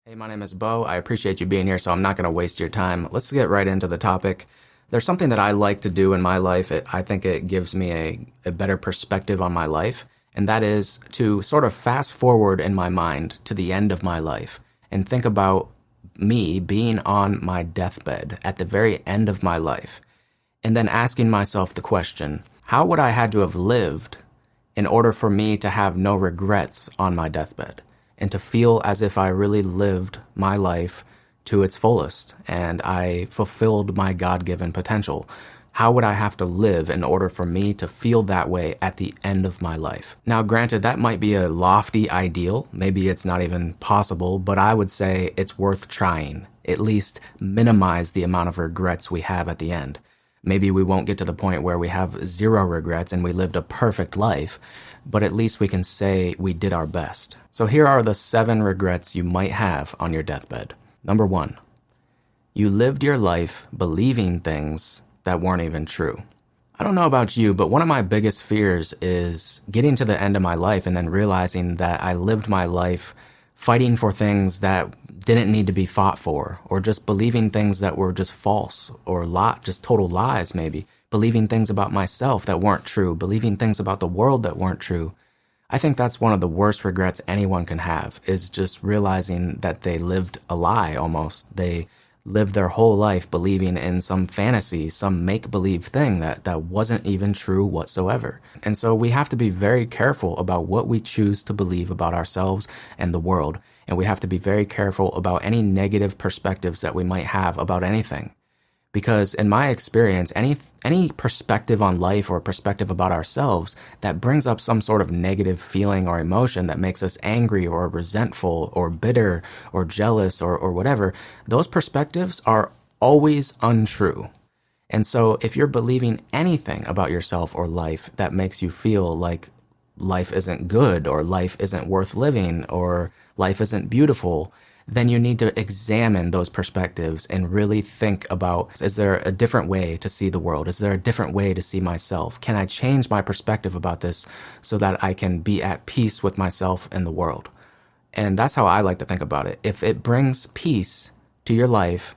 Hey, my name is Bo. I appreciate you being here, so I'm not going to waste your time. Let's get right into the topic. There's something that I like to do in my life. I think it gives me a better perspective on my life, and that is to sort of fast forward in my mind to the end of my life and think about me being on my deathbed at the very end of my life, and then asking myself the question, how would I had to have lived in order for me to have no regrets on my deathbed? And to feel as if I really lived my life to its fullest and I fulfilled my God-given potential. How would I have to live in order for me to feel that way at the end of my life? Now, granted, that might be a lofty ideal. Maybe it's not even possible, but I would say it's worth trying. At least minimize the amount of regrets we have at the end. Maybe we won't get to the point where we have zero regrets and we lived a perfect life, but at least we can say we did our best. So here are the 7 regrets you might have on your deathbed. Number 1, you lived your life believing things that weren't even true. I don't know about you, but one of my biggest fears is getting to the end of my life and then realizing that I lived my life fighting for things that didn't need to be fought for, or just believing things that were just false or just total lies maybe, believing things about myself that weren't true, believing things about the world that weren't true. I think that's one of the worst regrets anyone can have, is just realizing that they lived a lie almost. They lived their whole life believing in some fantasy, some make-believe thing that wasn't even true whatsoever. And so we have to be very careful about what we choose to believe about ourselves and the world. And we have to be very careful about any negative perspectives that we might have about anything. Because in my experience, any perspective on life or perspective about ourselves that brings up some sort of negative feeling or emotion that makes us angry or resentful or bitter or jealous or whatever, those perspectives are always untrue. And so if you're believing anything about yourself or life that makes you feel like life isn't good or life isn't worth living or life isn't beautiful, then you need to examine those perspectives and really think about, is there a different way to see the world? Is there a different way to see myself? Can I change my perspective about this so that I can be at peace with myself and the world? And that's how I like to think about it. If it brings peace to your life,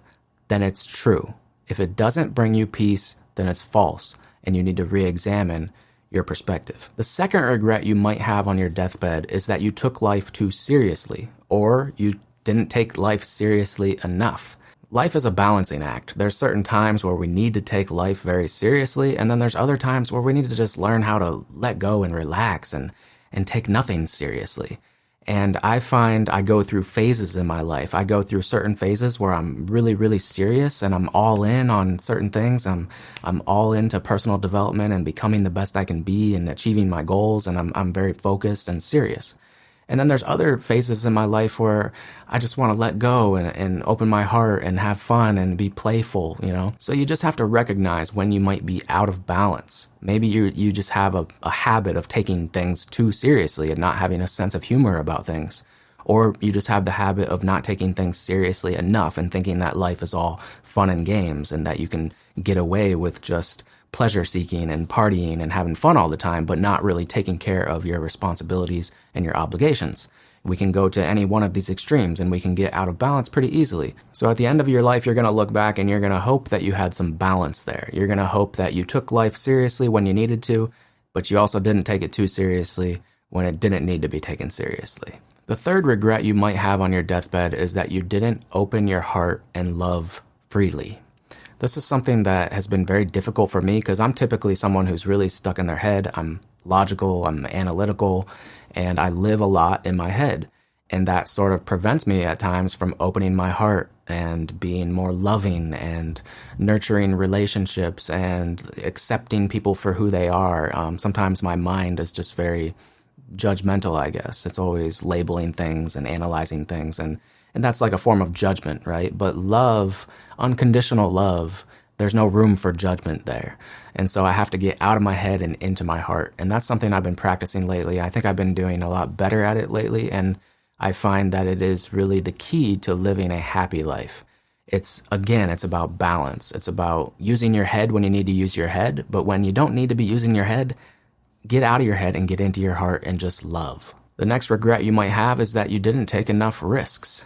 then it's true. If it doesn't bring you peace, then it's false, and you need to re-examine your perspective. The second regret you might have on your deathbed is that you took life too seriously, or you didn't take life seriously enough. Life is a balancing act. There's certain times where we need to take life very seriously, and then there's other times where we need to just learn how to let go and relax and take nothing seriously. And I find I go through phases in my life. I go through certain phases where I'm really, really serious and I'm all in on certain things. I'm all into personal development and becoming the best I can be and achieving my goals, and I'm very focused and serious. And then there's other phases in my life where I just want to let go and open my heart and have fun and be playful, you know? So you just have to recognize when you might be out of balance. Maybe you just have a habit of taking things too seriously and not having a sense of humor about things. Or you just have the habit of not taking things seriously enough and thinking that life is all fun and games and that you can get away with just pleasure seeking and partying and having fun all the time, but not really taking care of your responsibilities and your obligations. We can go to any one of these extremes and we can get out of balance pretty easily. So at the end of your life, you're going to look back and you're going to hope that you had some balance there. You're going to hope that you took life seriously when you needed to, but you also didn't take it too seriously when it didn't need to be taken seriously. The third regret you might have on your deathbed is that you didn't open your heart and love freely. This is something that has been very difficult for me because I'm typically someone who's really stuck in their head. I'm logical, I'm analytical, and I live a lot in my head. And that sort of prevents me at times from opening my heart and being more loving and nurturing relationships and accepting people for who they are. Sometimes my mind is just very judgmental, I guess. It's always labeling things and analyzing things, and that's like a form of judgment, right? But love, unconditional love, there's no room for judgment there. And so I have to get out of my head and into my heart. And that's something I've been practicing lately. I think I've been doing a lot better at it lately. And I find that it is really the key to living a happy life. It's about balance. It's about using your head when you need to use your head. But when you don't need to be using your head, get out of your head and get into your heart and just love. The next regret you might have is that you didn't take enough risks.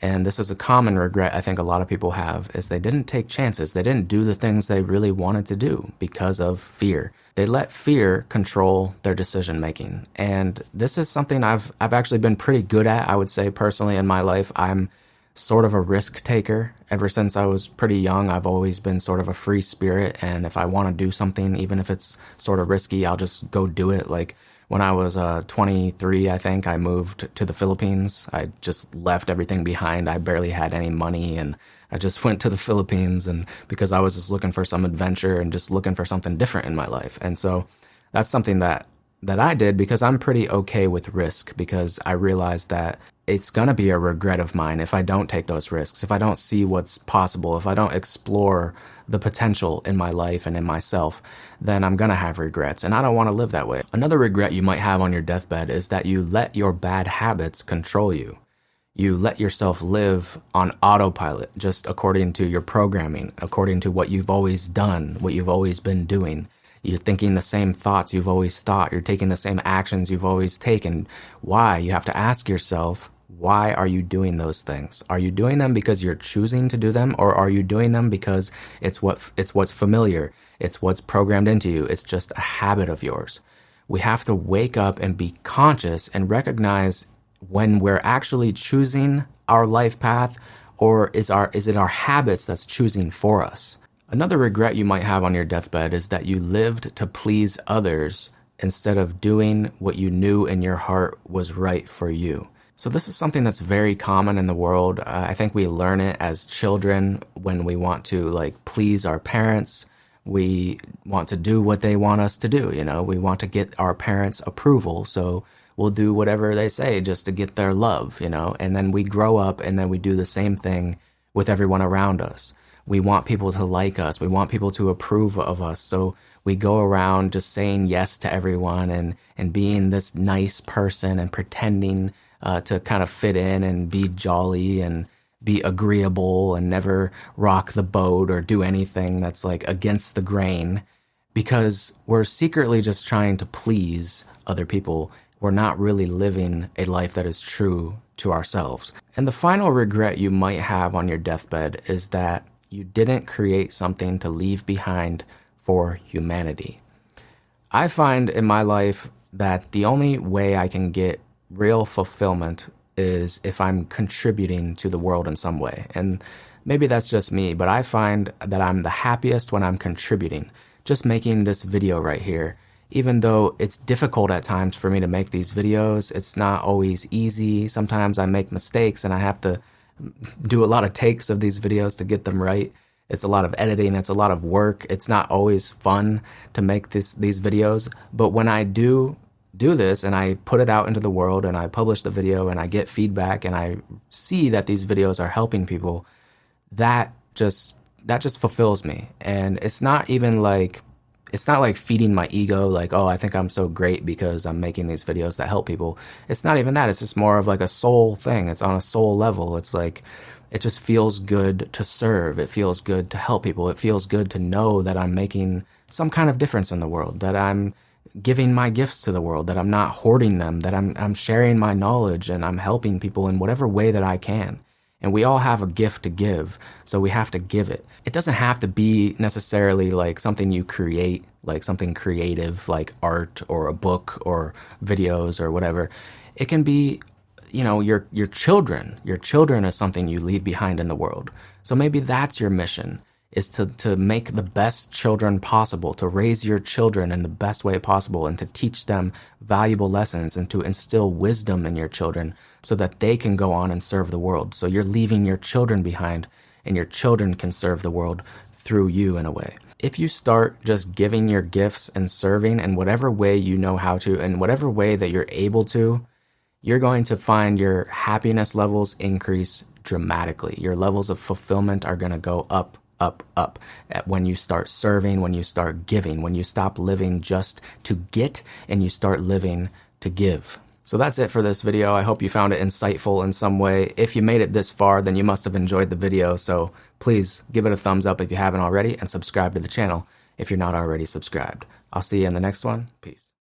And this is a common regret I think a lot of people have, is they didn't take chances. They didn't do the things they really wanted to do because of fear. They let fear control their decision making. And this is something I've actually been pretty good at, I would say personally in my life. I'm sort of a risk taker. Ever since I was pretty young, I've always been sort of a free spirit. And if I want to do something, even if it's sort of risky, I'll just go do it. Like when I was 23, I think, I moved to the Philippines. I just left everything behind. I barely had any money, and I just went to the Philippines, and because I was just looking for some adventure and just looking for something different in my life. And so that's something that I did because I'm pretty okay with risk, because I realized that it's going to be a regret of mine if I don't take those risks, if I don't see what's possible, if I don't explore the potential in my life and in myself, then I'm going to have regrets, and I don't want to live that way. Another regret you might have on your deathbed is that you let your bad habits control you. You let yourself live on autopilot, just according to your programming, according to what you've always done, what you've always been doing. You're thinking the same thoughts you've always thought. You're taking the same actions you've always taken. Why? You have to ask yourself, why are you doing those things? Are you doing them because you're choosing to do them, or are you doing them because it's what's familiar? It's what's programmed into you. It's just a habit of yours. We have to wake up and be conscious and recognize when we're actually choosing our life path, or is it our habits that's choosing for us? Another regret you might have on your deathbed is that you lived to please others instead of doing what you knew in your heart was right for you. So this is something that's very common in the world. I think we learn it as children when we want to please our parents. We want to do what they want us to do. We want to get our parents' approval. So we'll do whatever they say just to get their love, and then we grow up and then we do the same thing with everyone around us. We want people to like us. We want people to approve of us. So we go around just saying yes to everyone and being this nice person and pretending to kind of fit in and be jolly and be agreeable and never rock the boat or do anything that's against the grain, because we're secretly just trying to please other people. We're not really living a life that is true to ourselves. And the final regret you might have on your deathbed is that you didn't create something to leave behind for humanity. I find in my life that the only way I can get real fulfillment is if I'm contributing to the world in some way. And maybe that's just me, but I find that I'm the happiest when I'm contributing. Just making this video right here, even though it's difficult at times for me to make these videos, it's not always easy. Sometimes I make mistakes and I have to do a lot of takes of these videos to get them right. It's a lot of editing, it's a lot of work. It's not always fun to make these videos, but when I do this and I put it out into the world and I publish the video and I get feedback and I see that these videos are helping people, that just fulfills me. And it's not like feeding my ego, oh, I think I'm so great because I'm making these videos that help people. It's not even that. It's just more of a soul thing. It's on a soul level. It's it just feels good to serve. It feels good to help people. It feels good to know that I'm making some kind of difference in the world, that I'm giving my gifts to the world, that I'm not hoarding them, that I'm sharing my knowledge and I'm helping people in whatever way that I can. And we all have a gift to give, so we have to give it. It doesn't have to be necessarily something you create, something creative, like art or a book or videos or whatever. It can be, your children. Your children is something you leave behind in the world. So maybe that's your mission, is to make the best children possible, to raise your children in the best way possible and to teach them valuable lessons and to instill wisdom in your children so that they can go on and serve the world. So you're leaving your children behind and your children can serve the world through you in a way. If you start just giving your gifts and serving in whatever way you know how to, in whatever way that you're able to, you're going to find your happiness levels increase dramatically. Your levels of fulfillment are going to go up. When you start serving, when you start giving, when you stop living just to get and you start living to give. So that's it for this video. I hope you found it insightful in some way. If you made it this far, then you must have enjoyed the video. So please give it a thumbs up if you haven't already and subscribe to the channel if you're not already subscribed. I'll see you in the next one. Peace.